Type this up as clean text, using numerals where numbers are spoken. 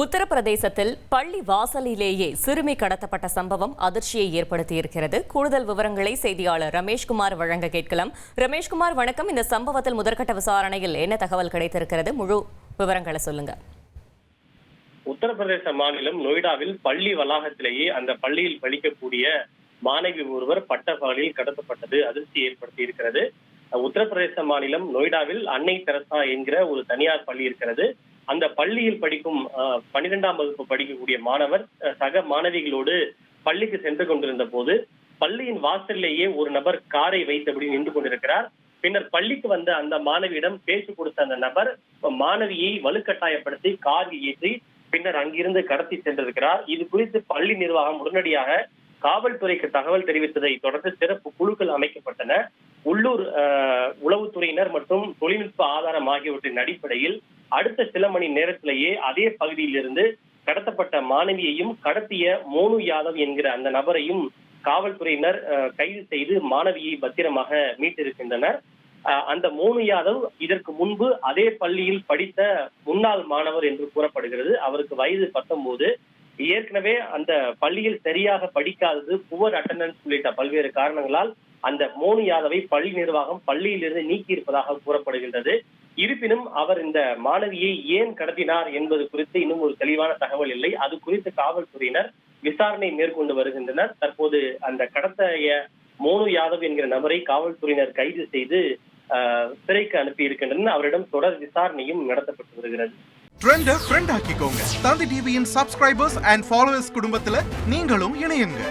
உத்தரப்பிரதேசத்தில் பள்ளி வாசலிலேயே சிறுமி கடத்தப்பட்ட சம்பவம் அதிர்ச்சியை ஏற்படுத்தியிருக்கிறது. கூடுதல் விவரங்களை செய்தியாளர் ரமேஷ்குமார் வழங்க கேட்கலாம். ரமேஷ்குமார், வணக்கம். இந்த சம்பவத்தில் முதற்கட்ட விசாரணையில் என்ன தகவல் கிடைத்திருக்கிறது? முழு விவரங்களை சொல்லுங்க. உத்தரப்பிரதேச மாநிலம் நொய்டாவில் பள்ளி வளாகத்திலேயே அந்த பள்ளியில் படிக்கக்கூடிய மாணவி ஒருவர் பட்டப்பகலில் கடத்தப்பட்டது அதிர்ச்சி ஏற்படுத்தி இருக்கிறது. உத்தரப்பிரதேச மாநிலம் நொய்டாவில் அன்னை தெரசா என்கிற ஒரு தனியார் பள்ளி இருக்கிறது. அந்த பள்ளியில் படிக்கும் 12ஆம் வகுப்பு படிக்கக்கூடிய மாணவர் சக மாணவிகளோடு பள்ளிக்கு சென்று கொண்டிருந்த போது பள்ளியின் வாசலிலேயே ஒரு நபர் காரை வைத்தபடி நின்று கொண்டிருக்கிறார். பின்னர் பள்ளிக்கு வந்த அந்த மாணவியிடம் பேச்சு கொடுத்த அந்த நபர் மாணவியை வலுக்கட்டாயப்படுத்தி காரில் ஏற்றி பின்னர் அங்கிருந்து கடத்தி சென்றிருக்கிறார். இது குறித்து பள்ளி நிர்வாகம் உடனடியாக காவல்துறைக்கு தகவல் தெரிவித்ததை தொடர்ந்து சிறப்பு குழுக்கள் அமைக்கப்பட்டன. உள்ளூர் உளவுத்துறையினர் மற்றும் தொழில்நுட்ப ஆதாரம் ஆகியவற்றின் அடிப்படையில் அடுத்த சில மணி நேரத்திலேயே அதே பகுதியில் இருந்து கடத்தப்பட்ட மாணவியையும் கடத்திய மோனு யாதவ் என்கிற அந்த நபரையும் காவல்துறையினர் கைது செய்து மாணவியை பத்திரமாக மீட்டிருக்கின்றனர். அந்த மோனு யாதவ் இதற்கு முன்பு அதே பள்ளியில் படித்த முன்னாள் மாணவர் என்று கூறப்படுகிறது. அவருக்கு வயது 19. ஏற்கனவே அந்த பள்ளியில் சரியாக படிக்காதது, புவர் அட்டெண்டன்ஸ் உள்ளிட்ட பல்வேறு காரணங்களால் அந்த மோனு யாதவை பள்ளி நிர்வாகம் பள்ளியிலிருந்து நீக்கி இருப்பதாக கூறப்படுகின்றது. இருப்பினும் அவர் இந்த மாணவியை ஏன் கடத்தினார் என்பது குறித்து இன்னும் ஒரு தெளிவான தகவல் இல்லை. அது குறித்து காவல்துறையினர் விசாரணை மேற்கொண்டு வருகின்றனர். தற்போது அந்த கடத்திய மோனு யாதவ் என்கிற நபரை காவல்துறையினர் கைது செய்து சிறைக்கு அனுப்பி இருக்கின்றனர். அவரிடம் தொடர் விசாரணையும் நடத்தப்பட்டு வருகிறது. ட்ரெண்ட ஃப்ரெண்ட் ஆக்கிக்கோங்க. தந்தி டிவியின் சப்ஸ்கிரைபர்ஸ் அண்ட் ஃபாலோவர்ஸ் குடும்பத்துல நீங்களும் இணையுங்க.